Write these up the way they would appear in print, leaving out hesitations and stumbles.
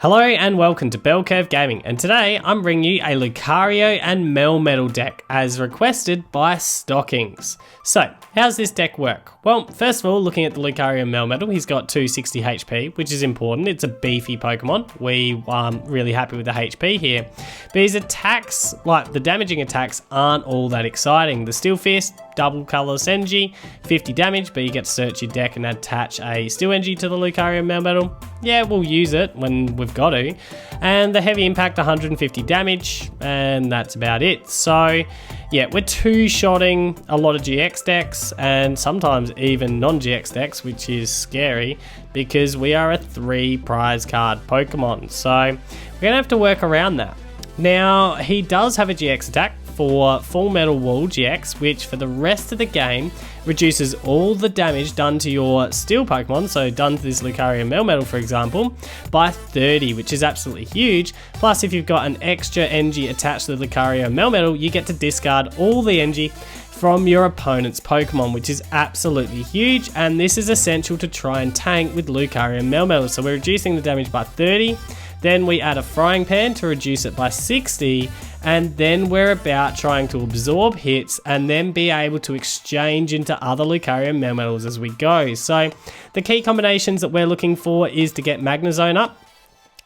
Hello and welcome to Bell Curve Gaming, and today I'm bringing you a Lucario and Melmetal deck as requested by Stockings. So, how's this deck work? Well, first of all, looking at the Lucario Melmetal, he's got 260 HP, which is important. It's a beefy Pokemon. We are really happy with the HP here. But his attacks, like the damaging attacks, aren't all that exciting. The Steel Fist, double colorless energy, 50 damage, but you get to search your deck and attach a Steel Energy to the Lucario Melmetal. Yeah, we'll use it when we've got to. And the Heavy Impact, 150 damage, and that's about it. So, yeah, we're two-shotting a lot of GX decks, and sometimes even non-GX decks, which is scary, because we are a 3 prize card Pokemon. So, we're going to have to work around that. Now, he does have a GX attack for Full Metal Wall GX, which for the rest of the game reduces all the damage done to your Steel Pokemon, so done to this Lucario Melmetal for example, by 30, which is absolutely huge. Plus, if you've got an extra energy attached to the Lucario Melmetal, you get to discard all the energy from your opponent's Pokemon, which is absolutely huge, and this is essential to try and tank with Lucario Melmetal. So we're reducing the damage by 30, then we add a Frying Pan to reduce it by 60, and then we're about trying to absorb hits and then be able to exchange into other Lucario Melmetals as we go. So the key combinations that we're looking for is to get Magnezone up,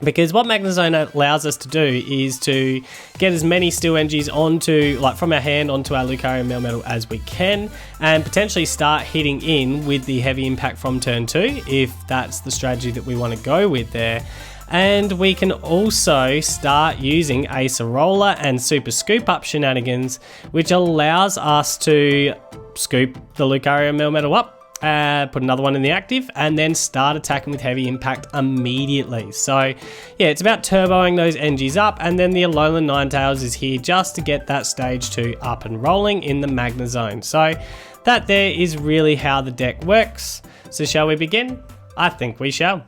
because what Magnezone allows us to do is to get as many Steel Energies onto, like from our hand onto our Lucario Melmetal as we can, and potentially start hitting in with the Heavy Impact from turn 2, if that's the strategy that we want to go with there. And we can also start using Acerola and Super Scoop Up shenanigans, which allows us to scoop the Lucario Melmetal up, put another one in the active, and then start attacking with Heavy Impact immediately. So yeah, it's about turboing those energies up, and then the Alolan Ninetales is here just to get that stage 2 up and rolling in the Magnezone. So that there is really how the deck works. So shall we begin? I think we shall.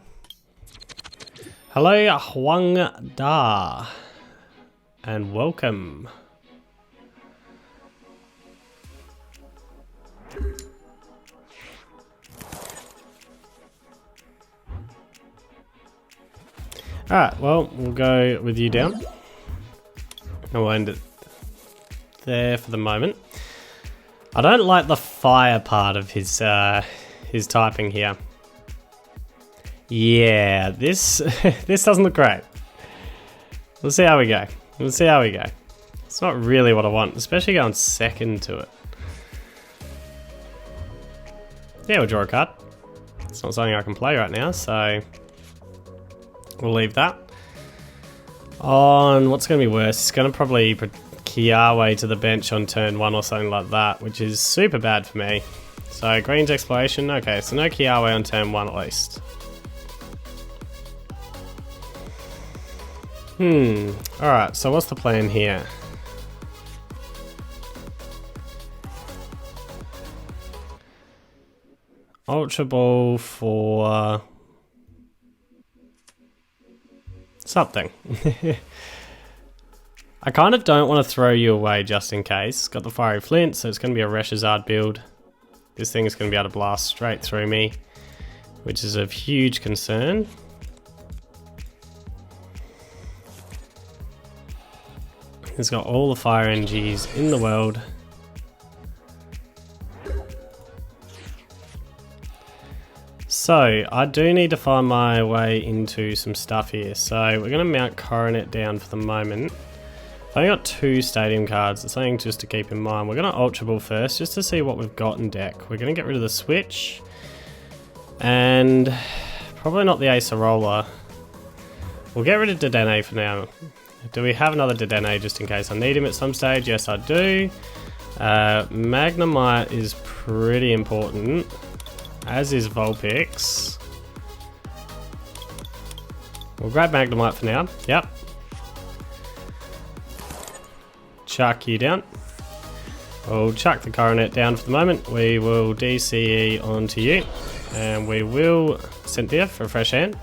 Hello, Huang Da, and welcome. Alright, well, we'll go with you down. And we'll end it there for the moment. I don't like the fire part of his typing here. Yeah, this doesn't look great. We'll see how we go. It's not really what I want, especially going second to it. Yeah, we'll draw a card. It's not something I can play right now, so we'll leave that. On what's going to be worse, it's going to probably put Kyurem to the bench on turn 1 or something like that, which is super bad for me. So Green's Exploration, okay, so no Kyurem on turn 1 at least. Alright, so what's the plan here? Ultra Ball for something. I kind of don't want to throw you away just in case. Got the Fiery Flint, so it's going to be a ReshiZard build. This thing is going to be able to blast straight through me, which is of huge concern. It's got all the fire energies in the world. So, I do need to find my way into some stuff here. So, we're going to mount Coronet down for the moment. I've only got 2 stadium cards. It's something just to keep in mind. We're going to Ultra Ball first, just to see what we've got in deck. We're going to get rid of the Switch. And probably not the Acerola. We'll get rid of Dedenne for now. Do we have another Dedenne just in case I need him at some stage? Yes, I do. Magnemite is pretty important, as is Vulpix. We'll grab Magnemite for now. Yep. Chuck you down. We'll chuck the Coronet down for the moment. We will DCE onto you, and we will Cynthia for a fresh hand.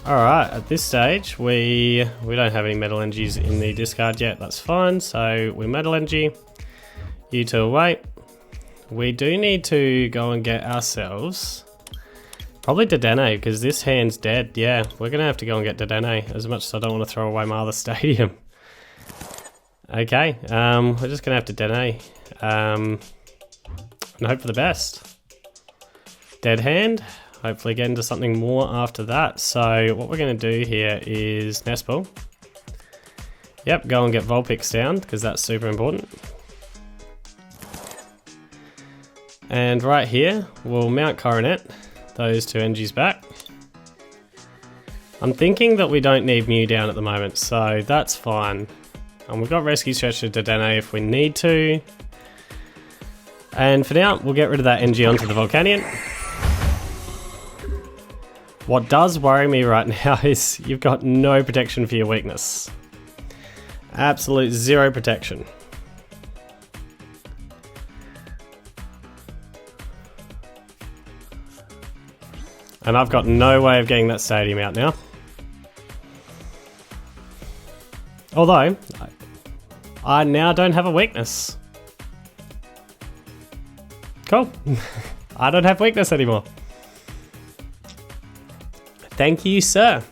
Alright, at this stage, we don't have any Metal Energies in the discard yet, that's fine, so we Metal Energy, you two away. We do need to go and get ourselves Probably Dedenne, because this hand's dead. Yeah, we're going to have to go and get Dedenne, as much as I don't want to throw away my other stadium. Okay, we're just going to have to Dedenne. And hope for the best. Dead hand. Hopefully get into something more after that. So what we're going to do here is Nest Ball. Yep, go and get Vulpix down, because that's super important. And right here, we'll mount Coronet. Those two energies back. I'm thinking that we don't need Mew down at the moment, so that's fine. And we've got Rescue Stretcher Dedenne if we need to. And for now, we'll get rid of that energy onto the Volcanion. What does worry me right now is you've got no protection for your weakness. Absolute zero protection. And I've got no way of getting that stadium out now. Although, I now don't have a weakness. Cool. I don't have weakness anymore. Thank you, sir.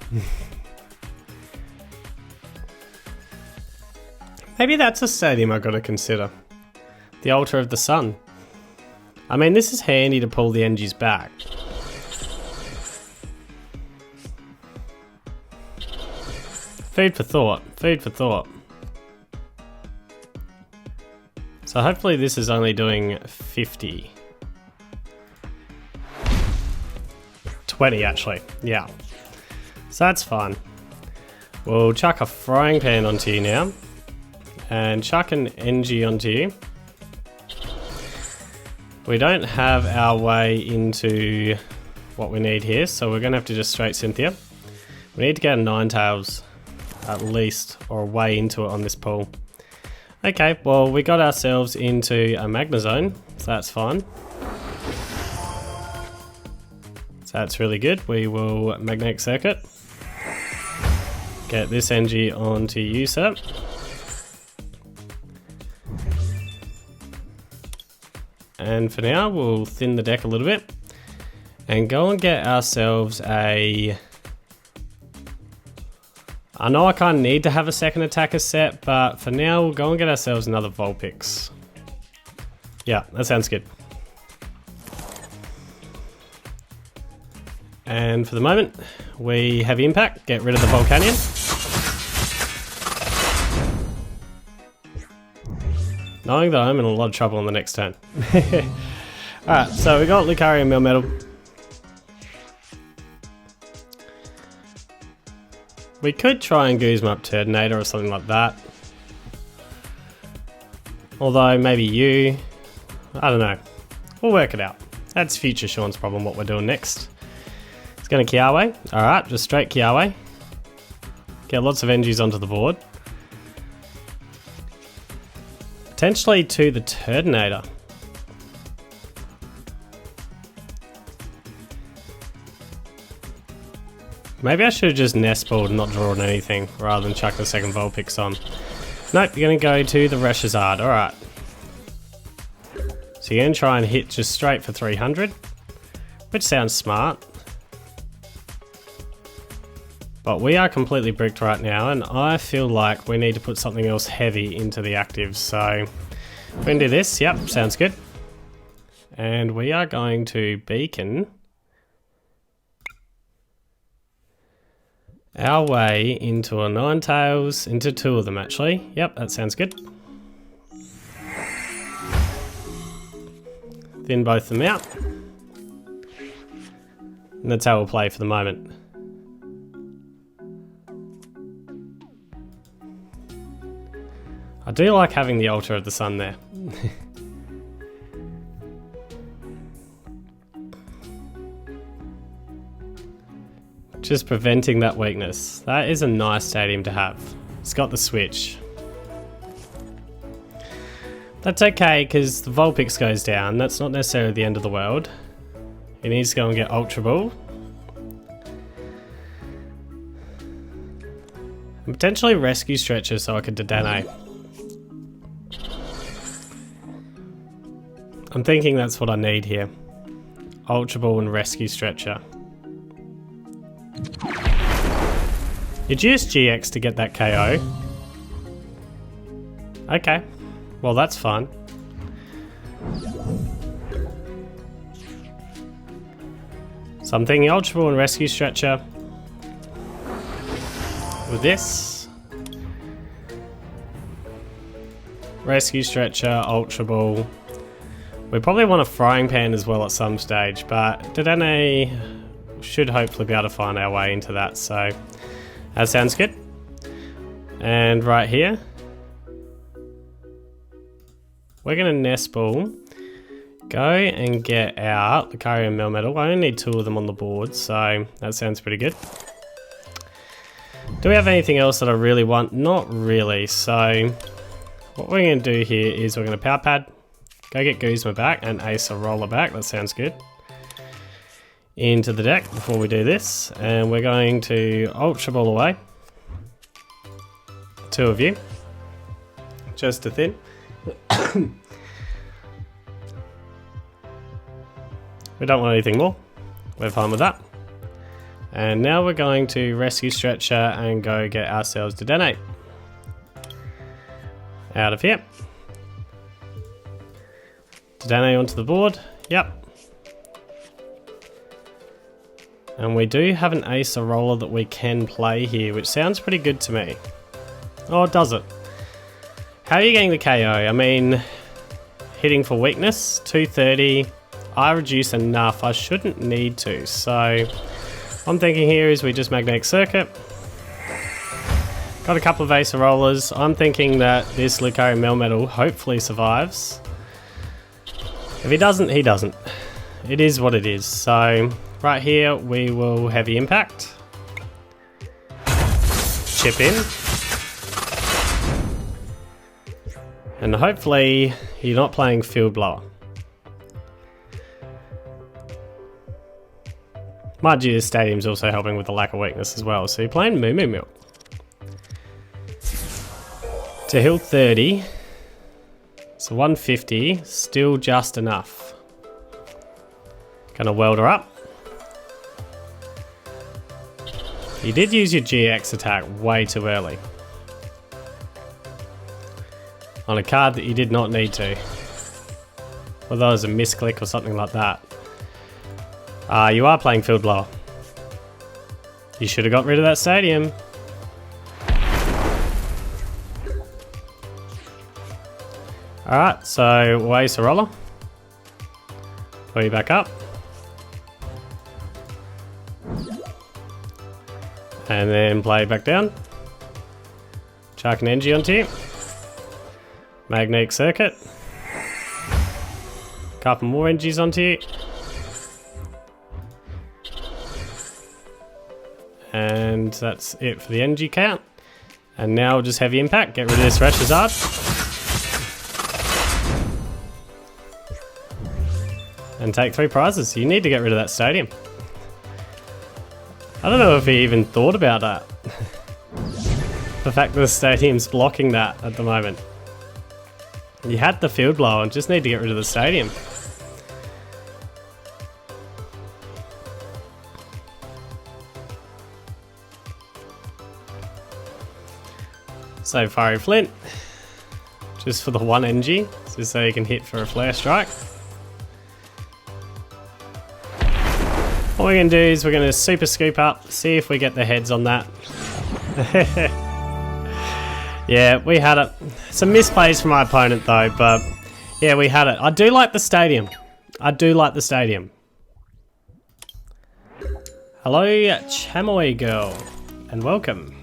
Maybe that's a stadium I've got to consider. The Altar of the Sun. I mean, this is handy to pull the energies back. Food for thought, food for thought. So hopefully this is only doing 50. 20 actually, yeah. So that's fine. We'll chuck a frying pan onto you now. And chuck an NG onto you. We don't have our way into what we need here, so we're going to have to just straight Cynthia. We need to get a Ninetales at least, or a way into it on this pool. Okay, well we got ourselves into a Magnezone, so that's fine. So that's really good. We will Magnetic Circuit. Get this energy onto you, sir. And for now, we'll thin the deck a little bit and go and get ourselves a... I know I kind of need to have a second attacker set, but for now, we'll go and get ourselves another Vulpix. Yeah, that sounds good. And for the moment, we have Impact, get rid of the Volcanion. Knowing that I'm in a lot of trouble on the next turn. Alright, so we got Lucario Melmetal. We could try and Guzma up Turtonator or something like that. Although, maybe you... I don't know. We'll work it out. That's future Shaun's problem, what we're doing next. It's going to Kiawe. Alright, just straight Kiawe. Get lots of energies onto the board. Potentially to the Turtonator. Maybe I should have just Nest Balled and not drawn anything, rather than chuck the second Vulpix on. Nope, you're going to go to the ReshiZard, alright. So you're going to try and hit just straight for 300, which sounds smart. But we are completely bricked right now, and I feel like we need to put something else heavy into the actives. So we're going to do this, yep, sounds good. And we are going to beacon our way into a Ninetales, into two of them actually. Yep, that sounds good. Thin both them out. And that's how we'll play for the moment. I do like having the Altar of the Sun there. Just preventing that weakness. That is a nice stadium to have. It's got the switch. That's okay, because the Vulpix goes down. That's not necessarily the end of the world. He needs to go and get Ultra Ball. And potentially Rescue Stretcher so I could Dedenne. I'm thinking that's what I need here. Ultra Ball and Rescue Stretcher. You'd use GX to get that KO. Okay, well that's fine. So I'm thinking Ultra Ball and Rescue Stretcher with this. Rescue Stretcher, Ultra Ball. We probably want a Frying Pan as well at some stage, but Dedenne should hopefully be able to find our way into that, so that sounds good. And right here, we're going to Nest Ball, go and get our Lucario Melmetal. I only need 2 of them on the board, so that sounds pretty good. Do we have anything else that I really want? Not really, so what we're going to do here is we're going to Pal Pad, go get Guzma back and Acerola back. That sounds good. Into the deck before we do this, and we're going to Ultra Ball away. 2 of you, just to thin. We don't want anything more. We're fine with that. And now we're going to Rescue Stretcher and go get ourselves Dedenne. Out of here. Dedenne onto the board. Yep. And we do have an Acerola that we can play here, which sounds pretty good to me. Oh, does it? How are you getting the KO? I mean, hitting for weakness, 230. I reduce enough. I shouldn't need to. So, I'm thinking here is we just Magnetic Circuit. Got a couple of Acerolas. I'm thinking that this Lucario Melmetal hopefully survives. If he doesn't, he doesn't. It is what it is. So, right here, we will Heavy Impact. Chip in. And hopefully, you're not playing Field Blower. Mind you, the stadium's also helping with the lack of weakness as well. So you're playing Moo Moo Milk. To heal 30. So 150, still just enough. Gonna weld her up. You did use your GX attack way too early. On a card that you did not need to. Well, that was a misclick or something like that. You are playing Field Blower. You should have got rid of that stadium. Alright, so away Acerola. Pull you back up. And then play back down. Chuck an Energy onto you. Magnetic Circuit. Couple more energies onto you. And that's it for the energy count. And now we'll just Heavy Impact, get rid of this ReshiZard. And take 3 prizes. You need to get rid of that stadium. I don't know if he even thought about that. The fact that the stadium's blocking that at the moment. You had the Field Blower and just need to get rid of the stadium. So Fiery Flint, just for the 1 energy, just so you can hit for a Flare Strike. What we're going to do is we're going to Super Scoop up, see if we get the heads on that. Yeah, we had it. Some misplays from my opponent though, but yeah, we had it. I do like the stadium. I do like the stadium. Hello, Chamoy Girl, and welcome.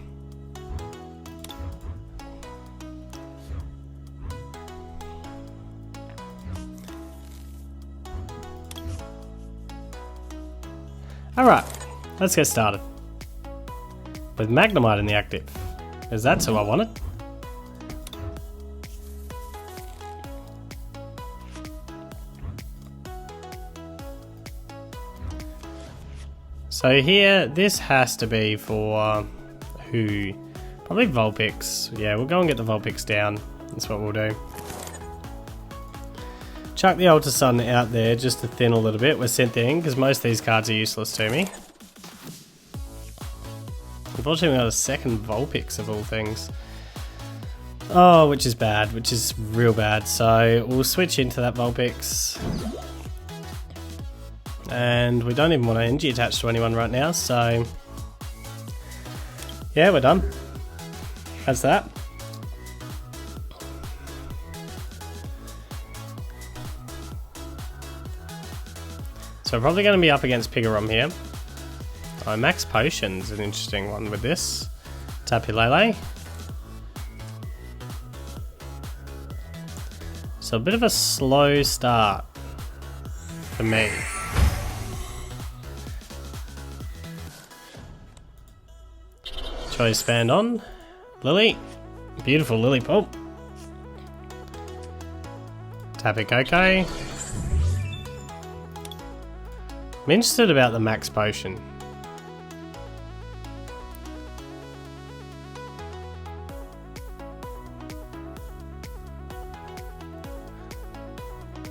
Alright, let's get started. With Magnemite in the active, because that's who I wanted. So here, this has to be for who? Probably Vulpix. Yeah, we'll go and get the Vulpix down. That's what we'll do. Chuck the Ultra Sun out there just to thin a little bit. We're Synthing because most of these cards are useless to me. Unfortunately, we got a second Vulpix of all things. Oh, which is bad, which is real bad. So we'll switch into that Vulpix. And we don't even want to NG attach to anyone right now, so yeah, we're done. That's that. So we're probably going to be up against Pikarom here. Oh, Max Potion's an interesting one with this. Tate Liza. So a bit of a slow start for me. Choice band on. Lily. Beautiful Lily Pulp. Tapu Koko. I'm interested about the Max Potion.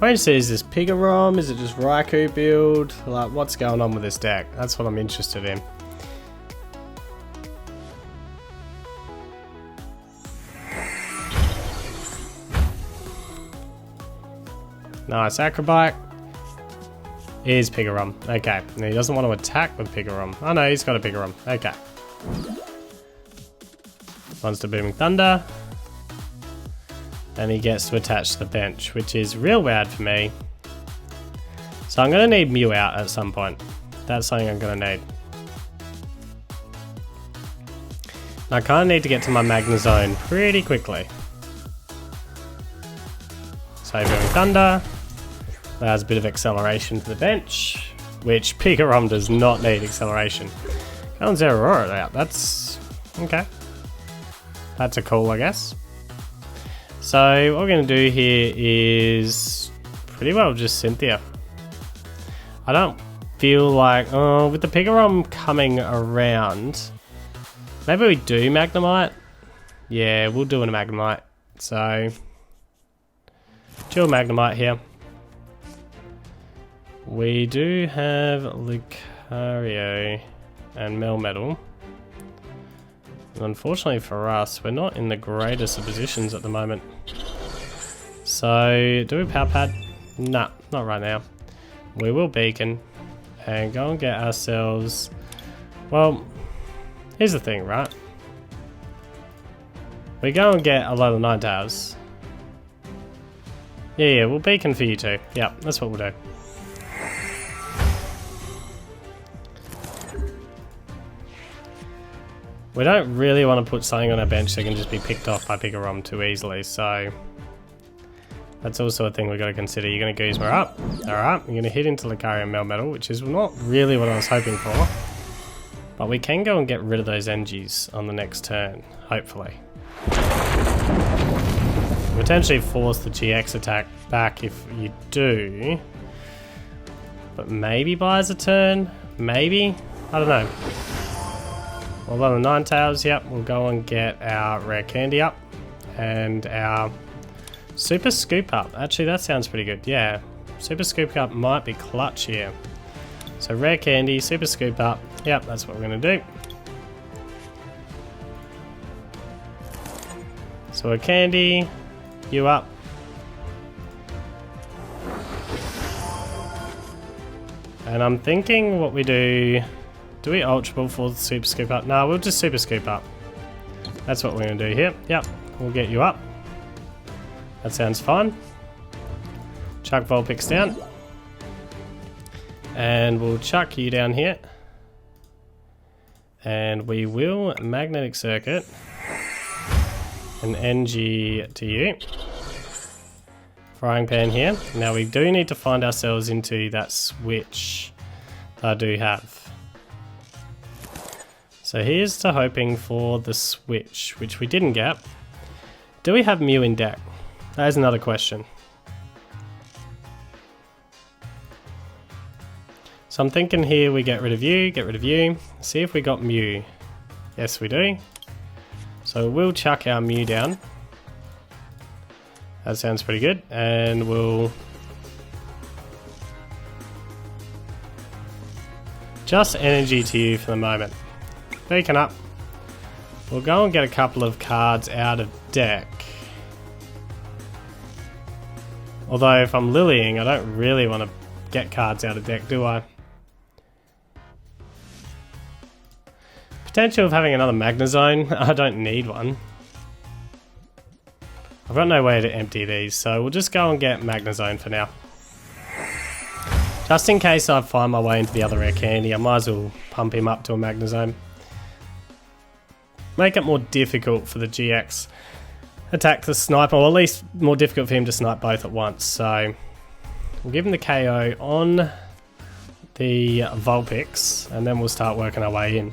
I'm interested, is this Pikarom? Is it just Raikou build? Like, what's going on with this deck? That's what I'm interested in. Nice Acrobite. Is Pikarom. Okay. And he doesn't want to attack with Pikarom. Oh no, he's got a Pikarom. Okay. Monster Booming Thunder. And he gets to attach to the bench, which is real bad for me. So I'm going to need Mew out at some point. That's something I'm going to need. And I kind of need to get to my Magnezone pretty quickly. So Booming Thunder. Allows a bit of acceleration to the bench, which Pikarom does not need acceleration. Go on Zeraora out. That's okay. That's a call, I guess. So what we're going to do here is pretty well just Cynthia. I don't feel like, oh, with the Pikarom coming around, maybe we do Magnemite. Yeah, we'll do a Magnemite. So dual Magnemite here. We do have Lucario and Melmetal. And unfortunately for us, we're not in the greatest of positions at the moment. So, do we Pal Pad? Nah, not right now. We will Beacon and go and get ourselves... Well, here's the thing, right? We go and get Alolan Ninetales. Yeah, we'll Beacon for you two. Yeah, that's what we'll do. We don't really want to put something on our bench that can just be picked off by Pikarom too easily, so that's also a thing we've got to consider. You're going to Guzma up. Alright, you're going to hit into Lucario Melmetal, which is not really what I was hoping for. But we can go and get rid of those NGs on the next turn, hopefully. Potentially force the GX attack back if you do. But maybe buys a turn? Maybe? I don't know. Alolan Ninetales, yep, we'll go and get our Rare Candy up. And our Super Scoop Up. Actually, that sounds pretty good, yeah. Super Scoop Up might be clutch here. So Rare Candy, Super Scoop Up. Yep, that's what we're going to do. So a Candy, you up. And I'm thinking what we do... Do we Ultra Ball for the Super Scoop Up? No, we'll just Super Scoop Up. That's what we're going to do here. Yep, we'll get you up. That sounds fine. Chuck Vulpix down. And we'll chuck you down here. And we will Magnetic Circuit an NG to you. Frying Pan here. Now we do need to find ourselves into that switch that I do have. So here's to hoping for the switch, which we didn't get. Do we have Mew in deck? That is another question. So I'm thinking here we get rid of you, see if we got Mew. Yes, we do. So we'll chuck our Mew down. That sounds pretty good. And we'll just energy to you for the moment. Beacon up. We'll go and get a couple of cards out of deck. Although if I'm Lilying, I don't really want to get cards out of deck, do I? Potential of having another Magnezone. I don't need one. I've got no way to empty these, so we'll just go and get Magnezone for now. Just in case I find my way into the other rare candy, I might as well pump him up to a Magnezone. Make it more difficult for the GX attack the sniper, or at least more difficult for him to snipe both at once. So we'll give him the KO on the Vulpix, and then we'll start working our way in.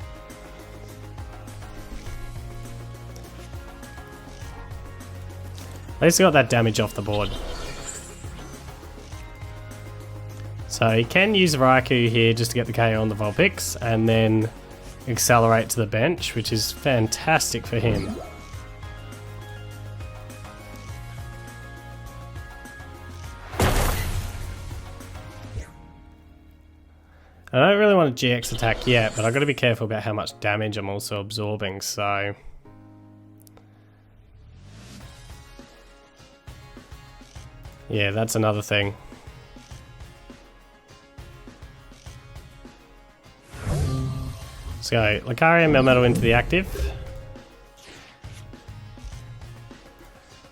At least got that damage off the board. So he can use Raikou here just to get the KO on the Vulpix, and then accelerate to the bench, which is fantastic for him. I don't really want a GX attack yet, but I've got to be careful about how much damage I'm also absorbing, so... yeah, that's another thing. Let's go Lucario Melmetal into the active.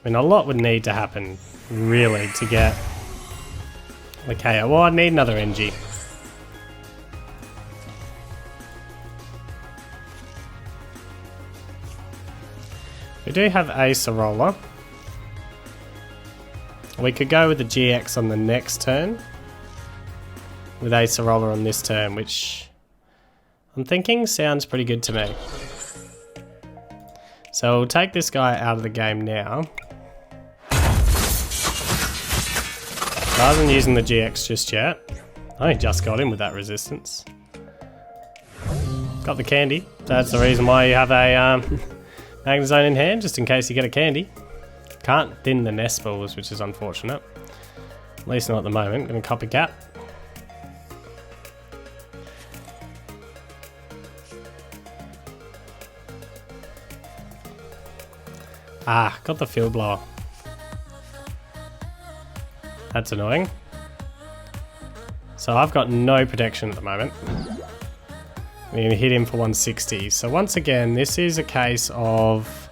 I mean, a lot would need to happen, really, to get the KO. Well, I'd need another NG. We do have Acerola. We could go with the GX on the next turn, with Acerola on this turn, which I'm thinking sounds pretty good to me. So we'll take this guy out of the game now. Rather than using the GX just yet. I only just got him with that resistance. Got the candy. That's the reason why you have a Magnezone in hand, just in case you get a candy. Can't thin the nest balls, which is unfortunate. At least not at the moment. Gonna copycat. Ah, got the field blower. That's annoying. So I've got no protection at the moment. I'm gonna hit him for 160. So once again, this is a case of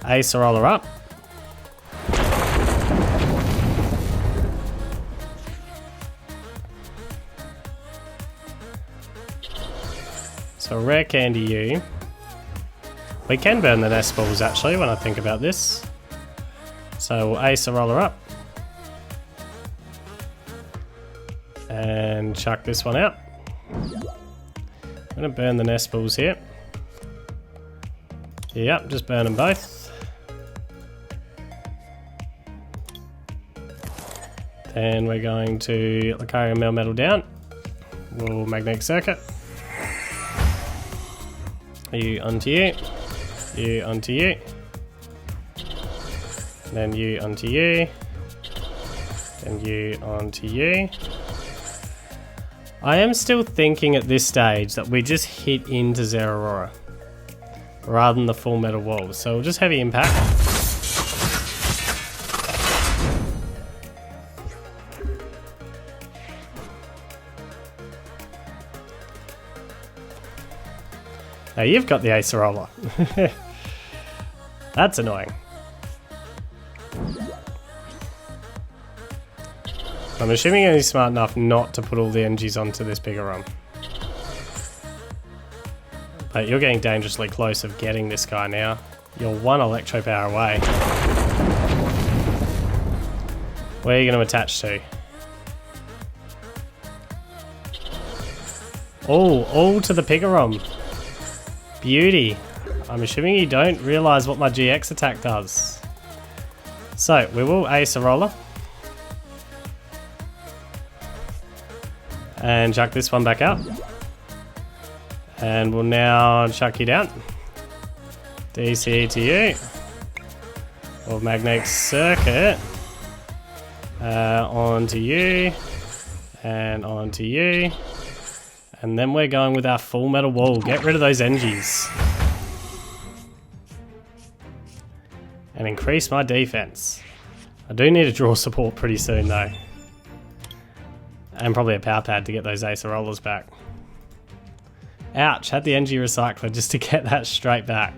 Acerola up. So rare candy you. We can burn the nest balls actually when I think about this. So we'll Acerola up. And chuck this one out. I'm gonna burn the nest balls here. Yep, just burn them both. Then we're going to Lucario Melmetal down. We'll magnetic circuit. You onto you. You onto you. Then you onto you. And you onto you. I am still thinking at this stage that we just hit into Zeraora rather than the full metal wall. So we'll just heavy impact. Now you've got the Acerola. That's annoying. I'm assuming he's smart enough not to put all the energies onto this Pikarom. But you're getting dangerously close of getting this guy now. You're one Electro Power away. Where are you going to attach to? Oh, all to the Pikarom. Beauty. I'm assuming you don't realise what my GX attack does. So, we will Acerola. And chuck this one back out. And we'll now chuck you down. DC to you. Or magnetic circuit. Onto you. And onto you. And then we're going with our full metal wall. Get rid of those energies. and increase my defense. I do need a draw support pretty soon though. And probably a Pal Pad to get those Acerolas back. Ouch, had the energy recycler just to get that straight back.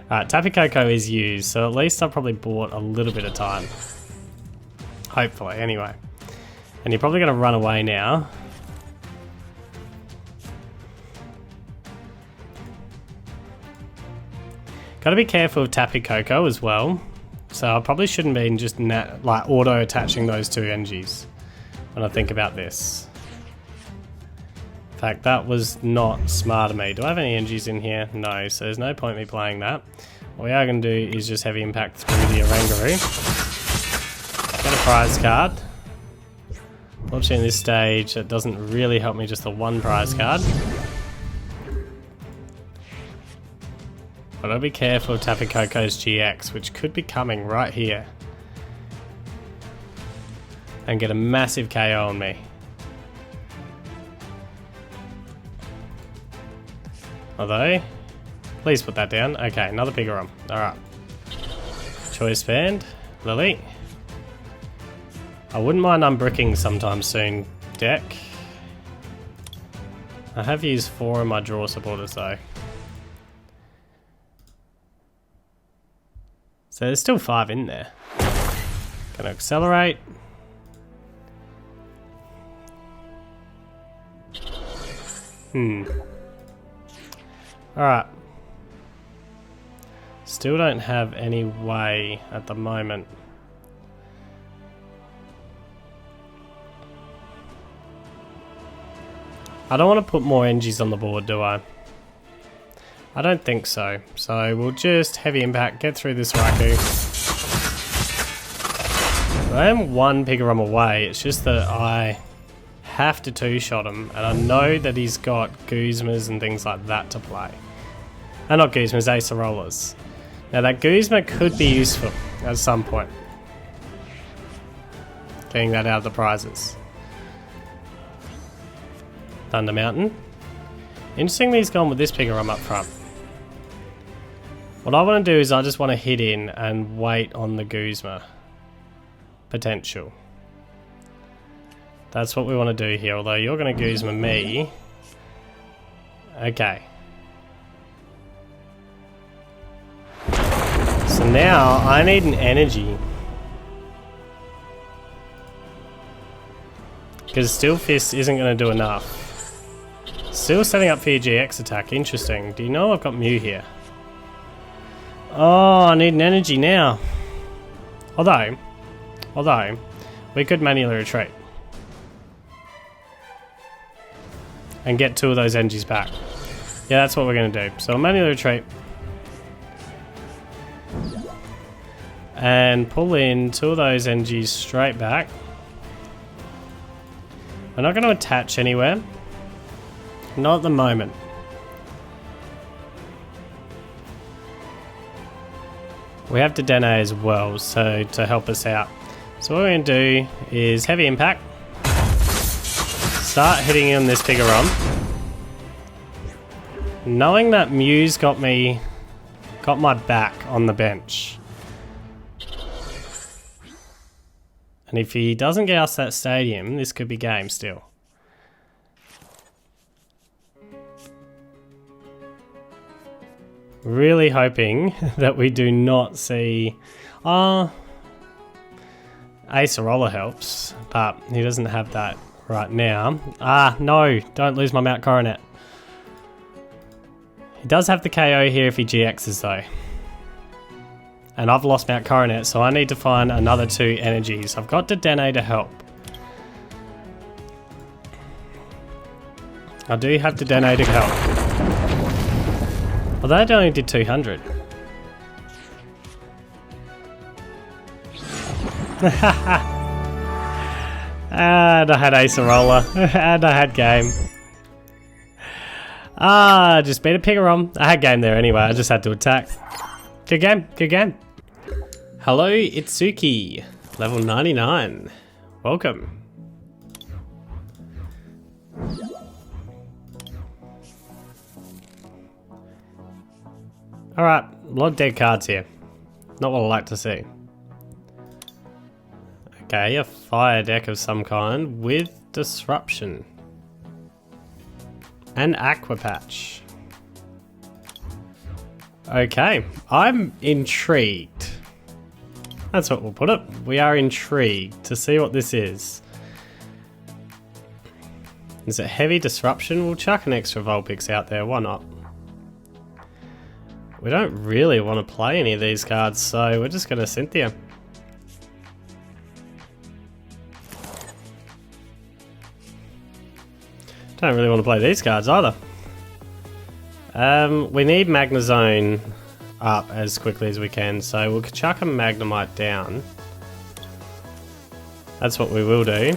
Alright, Tapu Koko is used, so at least I've probably bought a little bit of time. Hopefully, anyway. And you're probably going to run away now. Got to be careful of Tapu Koko as well. So I probably shouldn't be just like auto-attaching those two energies when I think about this. In fact, that was not smart of me. Do I have any energies in here? No, so there's no point in me playing that. What we are going to do is just heavy impact through the Oranguru. Get a prize card. Fortunately, in this stage, it doesn't really help me, just the one prize card. But I'll be careful of Tapu Koko's GX, which could be coming right here. And get a massive KO on me. Although, please put that down. Okay, another Pikarom. Alright. Choice Band. Lily. I wouldn't mind unbricking sometime soon, deck. I have used 4 of my draw supporters though. So there's still 5 in there. Gonna accelerate. Alright. Still don't have any way at the moment. I don't want to put more energies on the board, do I? I don't think so. So we'll just heavy impact, get through this Raikou. I am one Pikarom away, it's just that I have to two-shot him, and I know that he's got Guzmas and things like that to play. Not Guzmas, Acerolas. Now that Guzma could be useful at some point. Getting that out of the prizes. Thunder Mountain. Interestingly, he's gone with this Pikarom up front. What I want to do is I just want to hit in and wait on the Guzma potential. That's what we want to do here, although you're going to Guzma me. Okay. So now I need an energy. Because Steel Fist isn't going to do enough. Still setting up for your GX attack. Interesting. Do you know I've got Mew here? Oh, I need an energy now. Although, we could manually retreat. And get 2 of those energies back. Yeah, that's what we're going to do. So I'll manually retreat. And pull in 2 of those energies straight back. We're not going to attach anywhere. Not at the moment. We have Dedenne as well, so to help us out. So what we're going to do is heavy impact. Start hitting on this Pikarom. Knowing that Mew's got my back on the bench. And if he doesn't get us that stadium, this could be game still. Really hoping that we do not see... Acerola helps, but he doesn't have that right now. No, don't lose my Mount Coronet. He does have the KO here if he GXs though. And I've lost Mount Coronet, so I need to find another 2 energies. I've got Dedenne to help. I do have Dedenne to help. Although it only did 200. And I had Acerola. And I had game. Just beat a Pikarom. I had game there anyway, I just had to attack. Good game, good game. Hello, Itsuki. Level 99. Welcome. Alright, a lot of dead cards here. Not what I like to see. Okay, a fire deck of some kind with disruption. And Aqua Patch. Okay, I'm intrigued. That's what we'll put it. We are intrigued to see what this is. Is it heavy disruption? We'll chuck an extra Vulpix out there, why not? We don't really want to play any of these cards, so we're just going to Cynthia. Don't really want to play these cards either. We need Magnezone up as quickly as we can, so we'll chuck a Magnemite down. That's what we will do.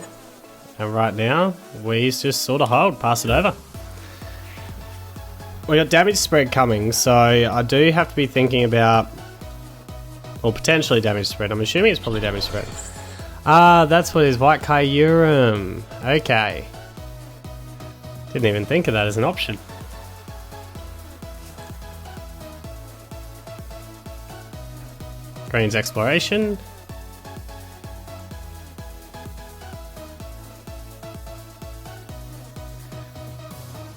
And right now, we just sort of hold, pass it over. We got damage spread coming, so I do have to be thinking about, or potentially damage spread. I'm assuming it's probably damage spread. Ah, that's what it is, White Kyurem. Okay. Didn't even think of that as an option. Green's Exploration.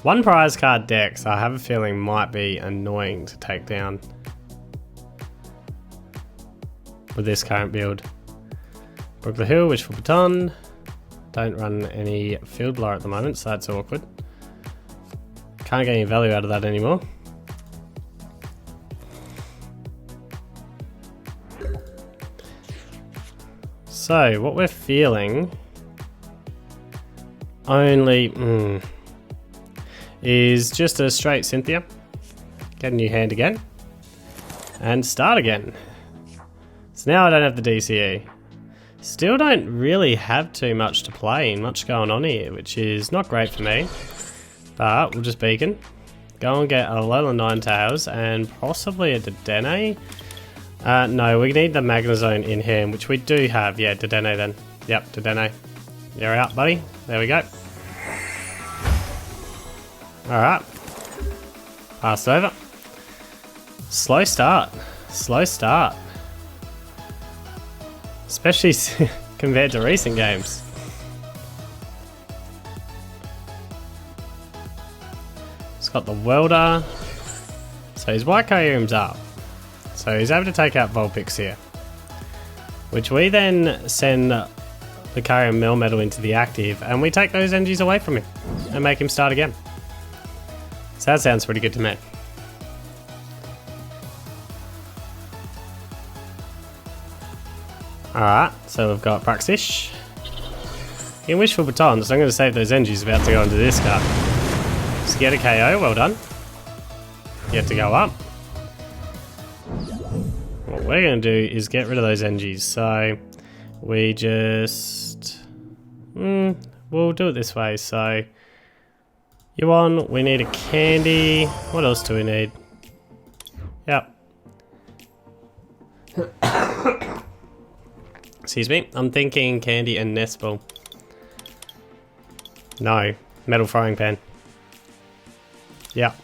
One prize card decks I have a feeling might be annoying to take down with this current build. Brook the Hill, Wishful Baton. Don't run any Field Blower at the moment, so that's awkward. Can't get any value out of that anymore. So, what we're feeling only is just a straight Cynthia. Get a new hand again. And start again. So now I don't have the DCE. Still don't really have too much to play, much going on here, which is not great for me. But we'll just beacon. Go and get a Alolan Ninetales and possibly a Dedenne. No, we need the Magnezone in hand, which we do have. Yeah, Dedenne then. Yep, Dedenne. You're out, buddy. There we go. Alright. Passed over. Slow start. Slow start. Especially compared to recent games. It's got the Welder. So his White Kyurem's up. So he's able to take out Vulpix here. Which we then send Lucario Melmetal into the active, and we take those energies away from him and make him start again. So that sounds pretty good to me. Alright, so we've got Praxish. In Wishful Baton, so I'm going to save those energies about to go into this card. So get a KO, well done. Get to go up. What we're going to do is get rid of those energies, so we just... we'll do it this way, so... Yuan, we need a candy. What else do we need? Yep. Excuse me, I'm thinking candy and nest ball. No, Metal Frying Pan. Yep.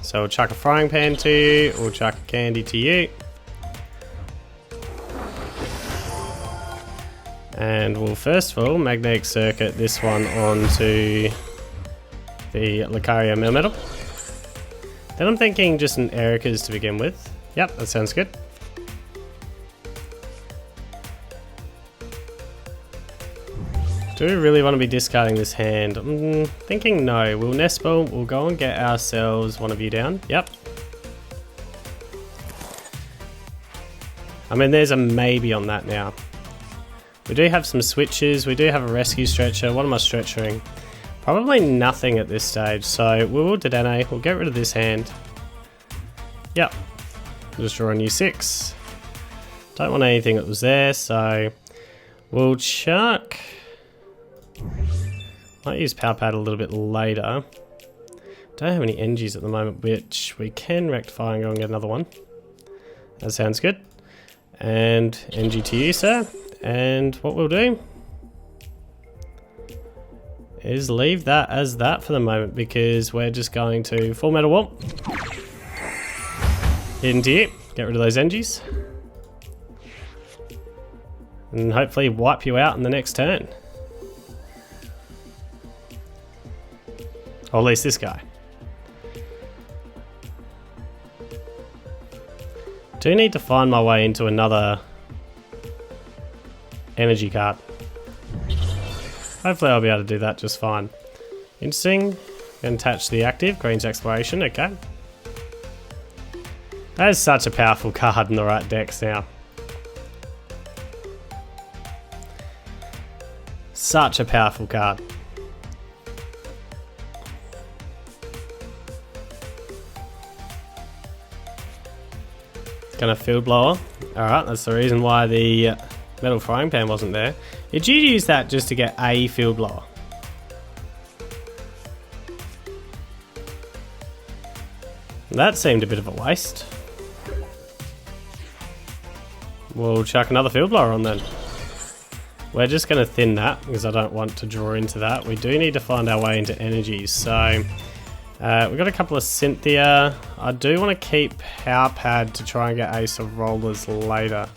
So we'll chuck a frying pan to you, we'll chuck a candy to you. And we'll first of all magnetic circuit this one onto the Lucario Melmetal. Then I'm thinking just an Erika's to begin with. Yep, that sounds good. Do we really want to be discarding this hand? I'm thinking no. We'll nest ball, we'll go and get ourselves one of you down. Yep. I mean, there's a maybe on that now. We do have some switches, we do have a Rescue Stretcher. What am I stretching? Probably nothing at this stage, so we will Dedenne, we'll get rid of this hand. Yep. We'll just draw a new 6. Don't want anything that was there, so we'll chuck... Might use Pal Pad a little bit later. Don't have any energies at the moment, which we can rectify and go and get another one. That sounds good. And NG to you, sir. And what we'll do is leave that as that for the moment, because we're just going to full metal wall. into you, get rid of those energies. And hopefully wipe you out in the next turn. Or at least this guy. Do need to find my way into another energy card. Hopefully I'll be able to do that just fine. Interesting. And attach the active, Green's Exploration, okay. That is such a powerful card in the right decks now. Such a powerful card. Gonna Field Blower. Alright, that's the reason why the Metal Frying Pan wasn't there. Did you use that just to get a Field Blower? That seemed a bit of a waste. We'll chuck another Field Blower on then. We're just going to thin that because I don't want to draw into that. We do need to find our way into energies. So we've got a couple of Cynthia. I do want to keep Pal Pad to try and get Acerolas later,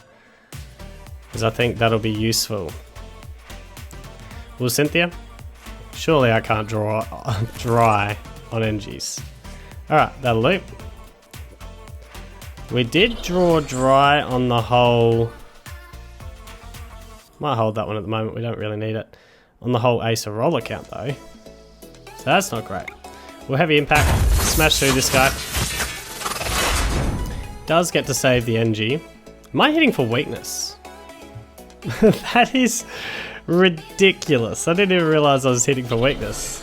because I think that'll be useful. Well, Cynthia, surely I can't draw dry on energies. Alright, that'll loop. We did draw dry on the whole... Might hold that one at the moment, we don't really need it. On the whole Acerola count though. So that's not great. We'll Heavy Impact, smash through this guy. Does get to save the NG. Am I hitting for weakness? That is ridiculous. I didn't even realise I was hitting for weakness.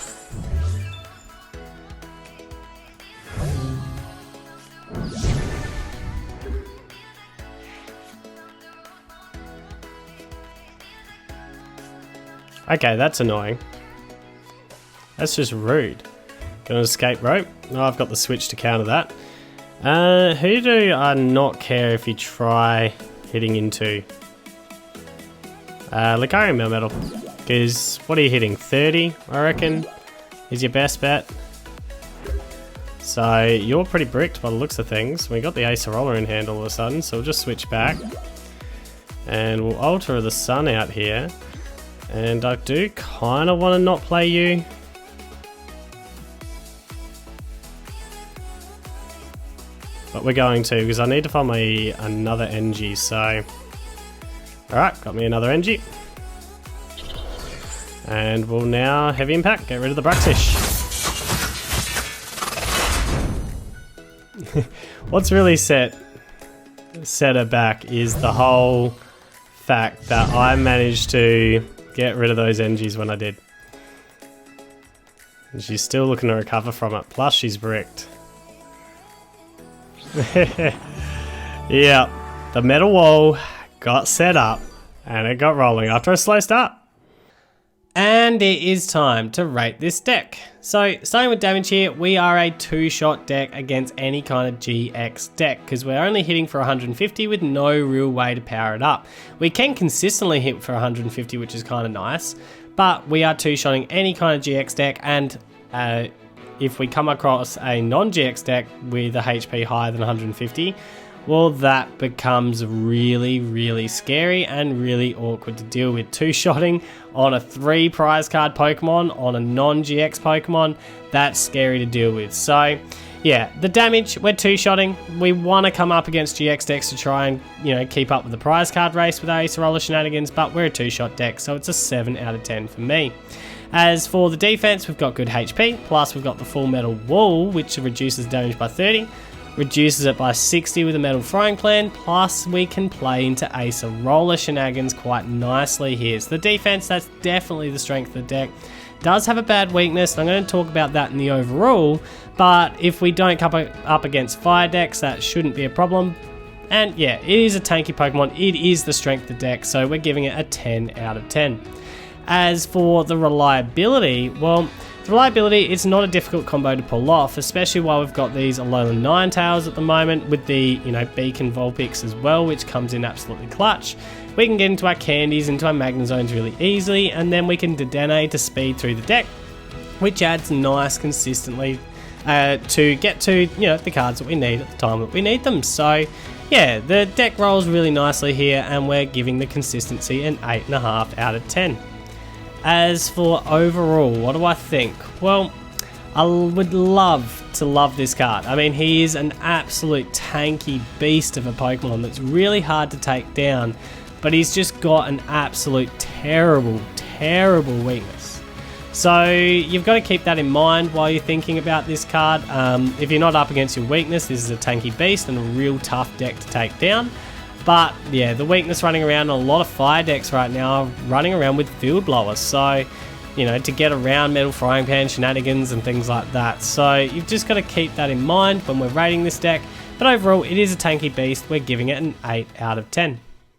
Okay, that's annoying. That's just rude. Gonna escape rope. No, I've got the switch to counter that. Who do I not care if you try hitting into? Lucario Melmetal. Because what are you hitting? 30, I reckon, is your best bet. So you're pretty bricked by the looks of things. We got the Acerola in hand all of a sudden, so we'll just switch back. And we'll alter the sun out here. And I do kind of want to not play you. But we're going to, because I need to find me another NG, so... Alright, got me another NG. And we'll now Heavy Impact, get rid of the Bruxish. What's really set her back is the whole fact that I managed to get rid of those NGs when I did. And she's still looking to recover from it, plus she's bricked. Yeah, the metal wall got set up and it got rolling after a slow start. And it is time to rate this deck. So starting with damage here, we are a 2-shot deck against any kind of GX deck because we're only hitting for 150 with no real way to power it up. We can consistently hit for 150, which is kind of nice, but we are 2-shotting any kind of GX deck, and if we come across a non-GX deck with a HP higher than 150, well, that becomes really, really scary and really awkward to deal with. 2-shotting on a 3 prize card Pokemon on a non-GX Pokemon, that's scary to deal with. So, yeah, the damage, we're 2-shotting. We want to come up against GX decks to try and, you know, keep up with the prize card race with our Acerola shenanigans, but we're a 2-shot deck, so it's a 7 out of 10 for me. As for the defense, we've got good HP, plus we've got the full metal wall, which reduces damage by 30. Reduces it by 60 with a Metal Frying Pan, plus we can play into Acerola shenanigans quite nicely here. So the defense, that's definitely the strength of the deck. Does have a bad weakness, and I'm going to talk about that in the overall, but if we don't come up against fire decks, that shouldn't be a problem. And yeah, it is a tanky Pokemon, it is the strength of the deck, so we're giving it a 10 out of 10. As for the reliability, well, the reliability, it's not a difficult combo to pull off, especially while we've got these Alolan Ninetales at the moment with the, you know, Beacon Vulpix as well, which comes in absolutely clutch. We can get into our candies, into our Magnezones really easily, and then we can Dedenne to speed through the deck, which adds nice, consistently to get to, you know, the cards that we need at the time that we need them. So yeah, the deck rolls really nicely here, and we're giving the consistency an 8.5 out of 10. As for overall, what do I think? Well, I would love to love this card. I mean, he is an absolute tanky beast of a Pokemon that's really hard to take down, but he's just got an absolute terrible weakness. So you've got to keep that in mind while you're thinking about this card. If you're not up against your weakness, this is a tanky beast and a real tough deck to take down. But yeah, the weakness running around a lot of fire decks right now are running around with field blowers. So, you know, to get around Metal Frying Pan shenanigans and things like that. So you've just got to keep that in mind when we're rating this deck. But overall, it is a tanky beast. We're giving it an 8 out of 10.